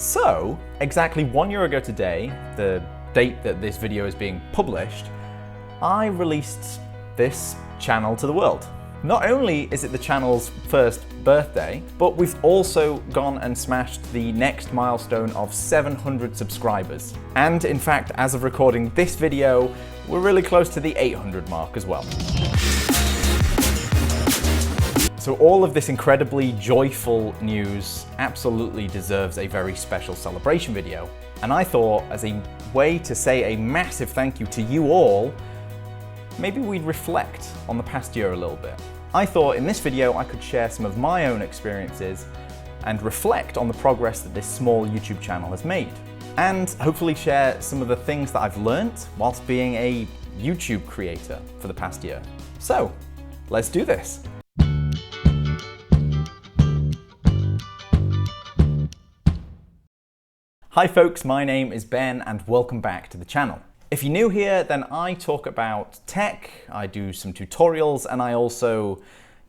So, exactly 1 year ago today, the date that this video is being published, I released this channel to the world. Not only is it the channel's first birthday, but we've also gone and smashed the next milestone of 700 subscribers. And in fact, as of recording this video, we're really close to the 800 mark as well. So all of this incredibly joyful news absolutely deserves a very special celebration video. And I thought, as a way to say a massive thank you to you all, maybe we'd reflect on the past year a little bit. I thought in this video I could share some of my own experiences and reflect on the progress that this small YouTube channel has made. And hopefully share some of the things that I've learnt whilst being a YouTube creator for the past year. So, let's do this. Hi folks, my name is Ben and welcome back to the channel. If you're new here, then I talk about tech, I do some tutorials, and I also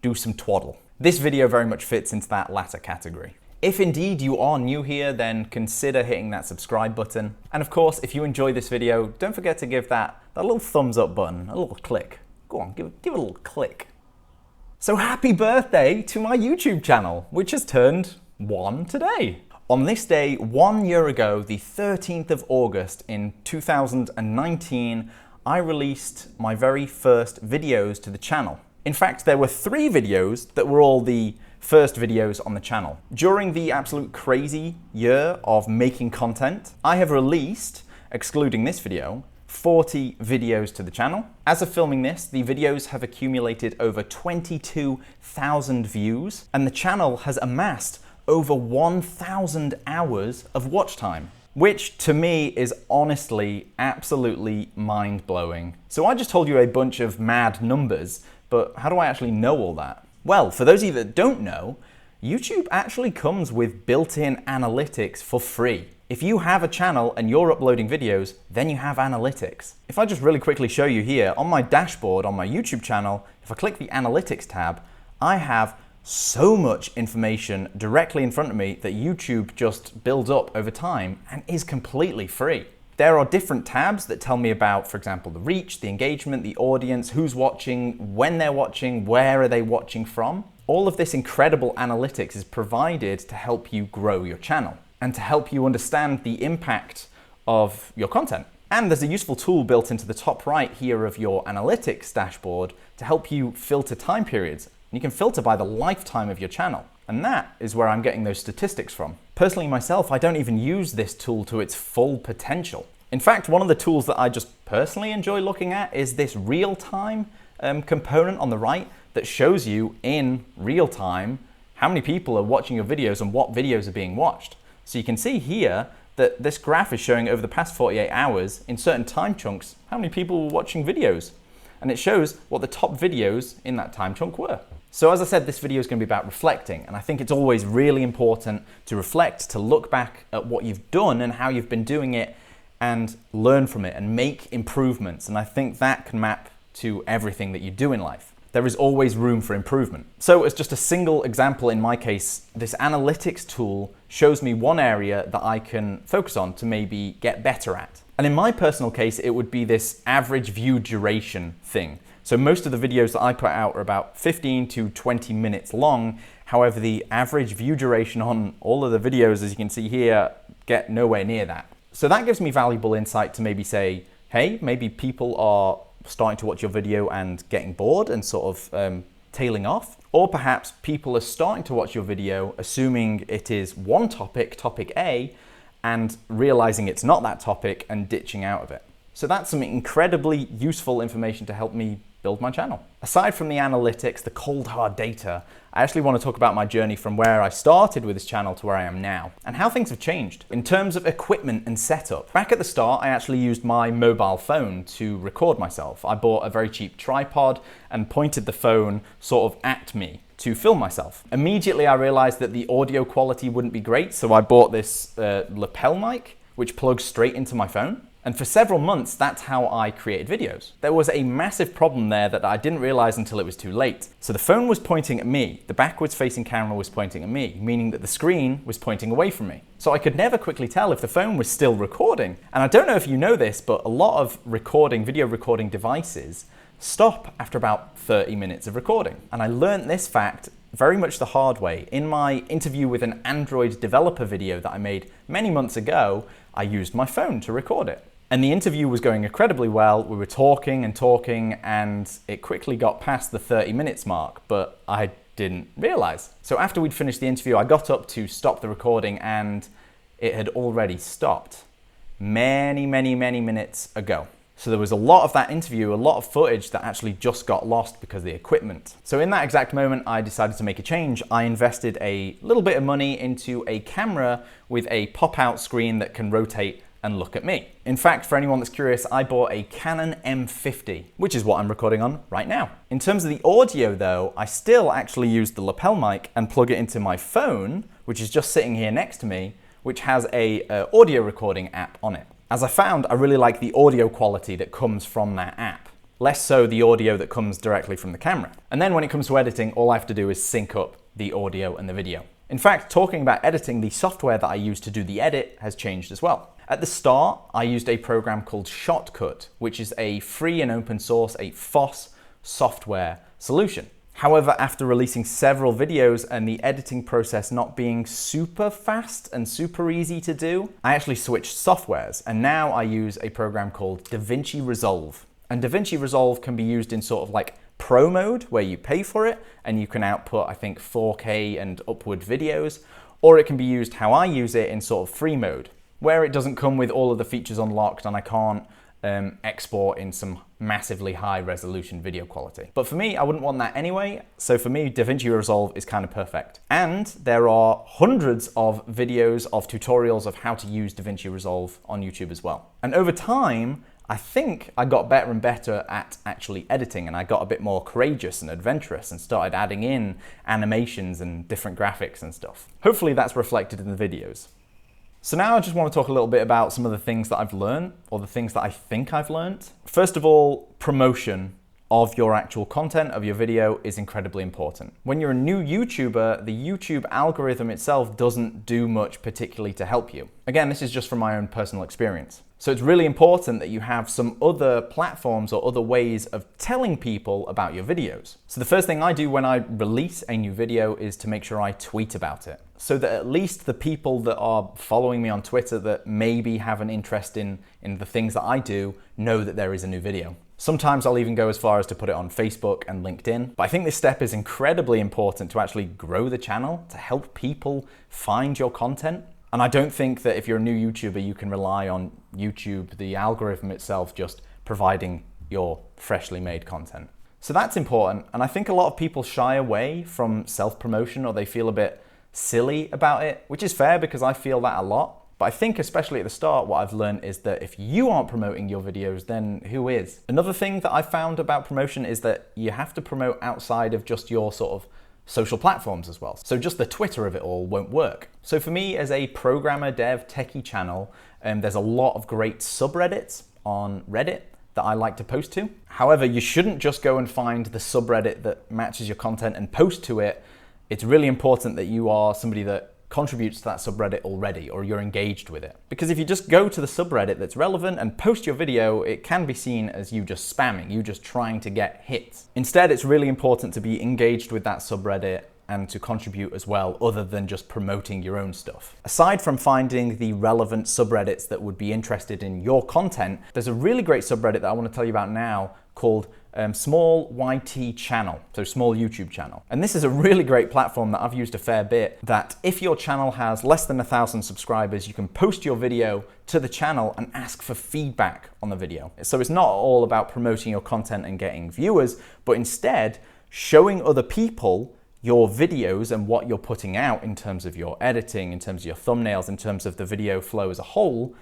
do some twaddle. This video very much fits into that latter category. If indeed you are new here, then consider hitting that subscribe button. And of course, if you enjoy this video, don't forget to give that little thumbs up button a little click. Go on, give it a little click. So happy birthday to my YouTube channel, which has turned 1 today. On this day, 1 year ago, the 13th of August in 2019, I released my very first videos to the channel. In fact, there were 3 videos that were all the first videos on the channel. During the absolute crazy year of making content, I have released, excluding this video, 40 videos to the channel. As of filming this, the videos have accumulated over 22,000 views, and the channel has amassed over 1,000 hours of watch time, which to me is honestly absolutely mind-blowing. So I just told you a bunch of mad numbers, but how do I actually know all that? Well, for those of you that don't know, YouTube actually comes with built-in analytics for free. If you have a channel and you're uploading videos, then you have analytics. If I just really quickly show you here, on my dashboard on my YouTube channel, if I click the analytics tab, I have so much information directly in front of me that YouTube just builds up over time and is completely free. There are different tabs that tell me about, for example, the reach, the engagement, the audience, who's watching, when they're watching, where are they watching from. All of this incredible analytics is provided to help you grow your channel and to help you understand the impact of your content. And there's a useful tool built into the top right here of your analytics dashboard to help you filter time periods. You can filter by the lifetime of your channel, and that is where I'm getting those statistics from. Personally myself, I don't even use this tool to its full potential. In fact, one of the tools that I just personally enjoy looking at is this real-time component on the right that shows you in real time how many people are watching your videos and what videos are being watched. So you can see here that this graph is showing over the past 48 hours in certain time chunks how many people were watching videos. And it shows what the top videos in that time chunk were. So as I said, this video is going to be about reflecting, and I think it's always really important to reflect, to look back at what you've done and how you've been doing it and learn from it and make improvements. And I think that can map to everything that you do in life. There is always room for improvement. So as just a single example in my case, this analytics tool shows me one area that I can focus on to maybe get better at. And in my personal case, it would be this average view duration thing. So most of the videos that I put out are about 15 to 20 minutes long. However, the average view duration on all of the videos, as you can see here, get nowhere near that. So that gives me valuable insight to maybe say, hey, maybe people are starting to watch your video and getting bored and sort of tailing off. Or perhaps people are starting to watch your video assuming it is one topic, topic A, and realizing it's not that topic and ditching out of it. So that's some incredibly useful information to help me build my channel. Aside from the analytics, the cold hard data, I actually want to talk about my journey from where I started with this channel to where I am now and how things have changed in terms of equipment and setup. Back at the start, I actually used my mobile phone to record myself. I bought a very cheap tripod and pointed the phone sort of at me to film myself. Immediately I realized that the audio quality wouldn't be great, so I bought this lapel mic which plugs straight into my phone. And for several months, that's how I created videos. There was a massive problem there that I didn't realize until it was too late. So the phone was pointing at me, the backwards facing camera was pointing at me, meaning that the screen was pointing away from me. So I could never quickly tell if the phone was still recording. And I don't know if you know this, but a lot of video recording devices stop after about 30 minutes of recording. And I learned this fact very much the hard way. In my interview with an Android developer video that I made many months ago, I used my phone to record it. And the interview was going incredibly well. We were talking and talking, and it quickly got past the 30 minutes mark, but I didn't realize. So after we'd finished the interview, I got up to stop the recording, and it had already stopped many minutes ago. So there was a lot of that interview, a lot of footage that actually just got lost because of the equipment. So in that exact moment, I decided to make a change. I invested a little bit of money into a camera with a pop-out screen that can rotate and look at me. In fact, for anyone that's curious, I bought a Canon M50, which is what I'm recording on right now. In terms of the audio though, I still actually use the lapel mic and plug it into my phone, which is just sitting here next to me, which has a audio recording app on it. As I found, I really like the audio quality that comes from that app, less so the audio that comes directly from the camera. And then when it comes to editing, all I have to do is sync up the audio and the video. In fact, talking about editing, the software that I use to do the edit has changed as well. At the start, I used a program called Shotcut, which is a free and open source, a FOSS software solution. However, after releasing several videos and the editing process not being super fast and super easy to do, I actually switched softwares, and now I use a program called DaVinci Resolve. And DaVinci Resolve can be used in sort of like pro mode, where you pay for it and you can output, I think, 4K and upward videos, or it can be used how I use it in sort of free mode, where it doesn't come with all of the features unlocked and I can't export in some massively high resolution video quality. But for me, I wouldn't want that anyway. So for me, DaVinci Resolve is kind of perfect. And there are hundreds of videos of tutorials of how to use DaVinci Resolve on YouTube as well. And over time, I think I got better and better at actually editing, and I got a bit more courageous and adventurous and started adding in animations and different graphics and stuff. Hopefully that's reflected in the videos. So now I just want to talk a little bit about some of the things that I've learned, or the things that I think I've learned. First of all, promotion of your actual content, of your video, is incredibly important. When you're a new YouTuber, the YouTube algorithm itself doesn't do much particularly to help you. Again, this is just from my own personal experience. So it's really important that you have some other platforms or other ways of telling people about your videos. So the first thing I do when I release a new video is to make sure I tweet about it, so that at least the people that are following me on Twitter that maybe have an interest in the things that I do know that there is a new video. Sometimes I'll even go as far as to put it on Facebook and LinkedIn. But I think this step is incredibly important to actually grow the channel, to help people find your content. And I don't think that if you're a new YouTuber, you can rely on YouTube, the algorithm itself, just providing your freshly made content. So that's important. And I think a lot of people shy away from self-promotion, or they feel a bit silly about it, which is fair because I feel that a lot. But I think especially at the start, what I've learned is that if you aren't promoting your videos, then who is? Another thing that I found about promotion is that you have to promote outside of just your sort of social platforms as well. So just the Twitter of it all won't work. So for me as a programmer, dev, techie channel, there's a lot of great subreddits on Reddit that I like to post to. However, you shouldn't just go and find the subreddit that matches your content and post to it. It's really important that you are somebody that contributes to that subreddit already, or you're engaged with it. Because if you just go to the subreddit that's relevant and post your video, it can be seen as you just spamming, you just trying to get hits. Instead, it's really important to be engaged with that subreddit and to contribute as well, other than just promoting your own stuff. Aside from finding the relevant subreddits that would be interested in your content, there's a really great subreddit that I want to tell you about now called Small YT Channel, so Small YouTube Channel. And this is a really great platform that I've used a fair bit, that if your channel has less than 1,000 subscribers, you can post your video to the channel and ask for feedback on the video. So it's not all about promoting your content and getting viewers, but instead showing other people your videos and what you're putting out in terms of your editing, in terms of your thumbnails, in terms of the video flow as a whole,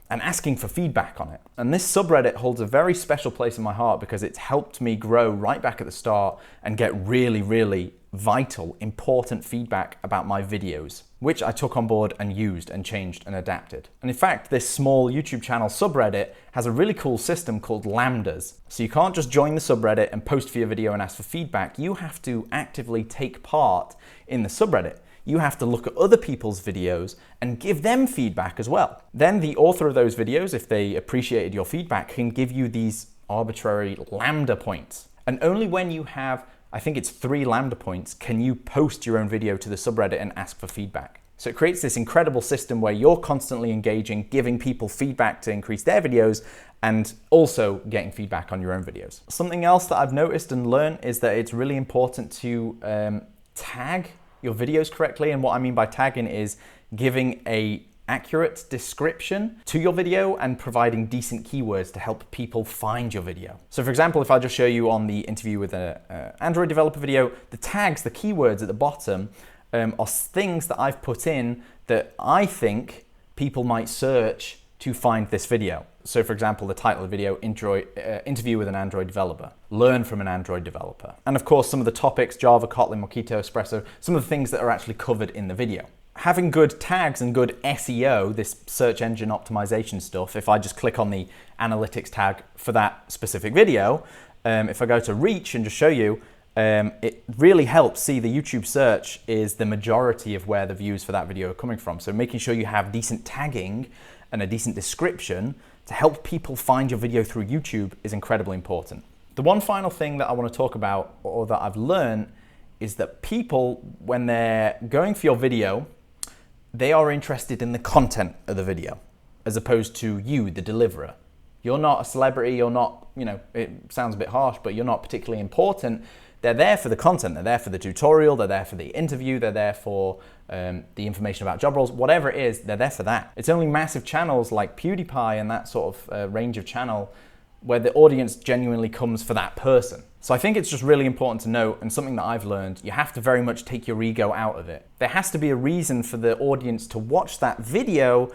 and asking for feedback on it. And this subreddit holds a very special place in my heart because it's helped me grow right back at the start and get really, really vital, important feedback about my videos, which I took on board and used and changed and adapted. And in fact, this small YouTube channel subreddit has a really cool system called lambdas. So you can't just join the subreddit and post for your video and ask for feedback. You have to actively take part in the subreddit. You have to look at other people's videos and give them feedback as well. Then the author of those videos, if they appreciated your feedback, can give you these arbitrary lambda points. And only when you have, I think it's 3 lambda points, can you post your own video to the subreddit and ask for feedback. So it creates this incredible system where you're constantly engaging, giving people feedback to increase their videos, and also getting feedback on your own videos. Something else that I've noticed and learned is that it's really important to tag your videos correctly. And what I mean by tagging is giving a accurate description to your video and providing decent keywords to help people find your video. So for example, if I just show you on the interview with an Android developer video, the tags, the keywords at the bottom are things that I've put in that I think people might search to find this video. So for example, the title of the video, interview with an Android developer, learn from an Android developer. And of course, some of the topics, Java, Kotlin, Mockito, Espresso, some of the things that are actually covered in the video. Having good tags and good SEO, this search engine optimization stuff, if I just click on the analytics tag for that specific video, if I go to reach and just show you, it really helps see the YouTube search is the majority of where the views for that video are coming from. So making sure you have decent tagging and a decent description to help people find your video through YouTube is incredibly important. The one final thing that I want to talk about, or that I've learned, is that people, when they're going for your video, they are interested in the content of the video, as opposed to you, the deliverer. You're not a celebrity, you're not, it sounds a bit harsh, but you're not particularly important. They're there for the content, they're there for the tutorial, they're there for the interview, they're there for the information about job roles, whatever it is, they're there for that. It's only massive channels like PewDiePie and that sort of range of channel where the audience genuinely comes for that person. So I think it's just really important to note, and something that I've learned, you have to very much take your ego out of it. There has to be a reason for the audience to watch that video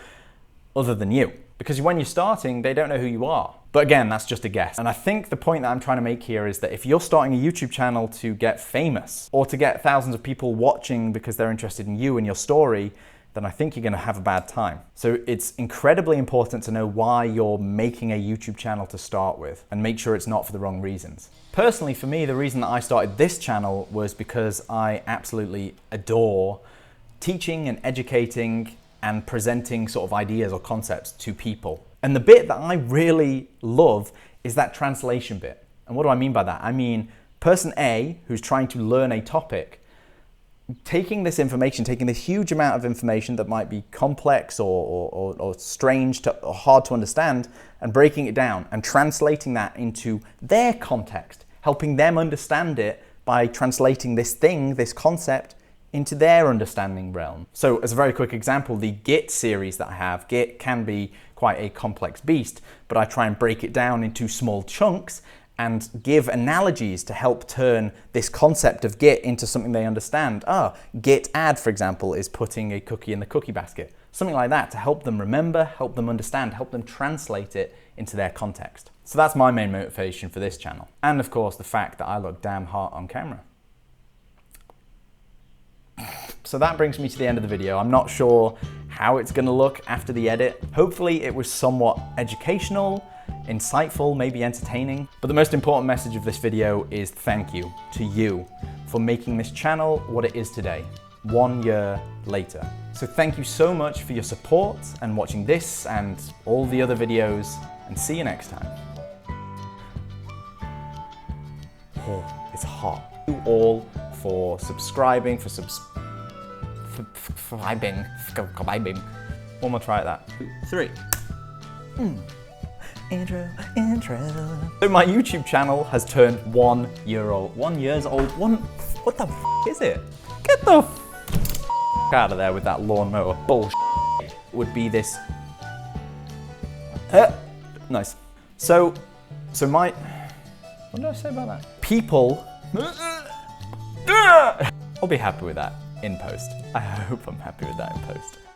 other than you. Because when you're starting, they don't know who you are. But again, that's just a guess. And I think the point that I'm trying to make here is that if you're starting a YouTube channel to get famous or to get thousands of people watching because they're interested in you and your story, then I think you're going to have a bad time. So it's incredibly important to know why you're making a YouTube channel to start with and make sure it's not for the wrong reasons. Personally, for me, the reason that I started this channel was because I absolutely adore teaching and educating and presenting sort of ideas or concepts to people. And the bit that I really love is that translation bit. And what do I mean by that? I mean, person A, who's trying to learn a topic, taking this information, taking this huge amount of information that might be complex or strange or hard to understand, and breaking it down and translating that into their context, helping them understand it by translating this thing, this concept, into their understanding realm. So as a very quick example, the Git series that I have, Git can be quite a complex beast, but I try and break it down into small chunks and give analogies to help turn this concept of Git into something they understand. Git add, for example, is putting a cookie in the cookie basket. Something like that to help them remember, help them understand, help them translate it into their context. So that's my main motivation for this channel. And of course, the fact that I look damn hot on camera. So that brings me to the end of the video. I'm not sure how it's going to look after the edit. Hopefully it was somewhat educational, insightful, maybe entertaining. But the most important message of this video is thank you to you for making this channel what it is today, 1 year later. So thank you so much for your support and watching this and all the other videos, and see you next time. Oh, it's hot. Thank you all for subscribing, subscribing. One more try at that. 2, 3. Intro. So my YouTube channel has turned 1 year old. 1 years old. What the is it? Get the out of there with that lawnmower bullshit. Would be this. Nice. So my. What did I say about that? People. I'll be happy with that in post. I hope I'm happy with that in post.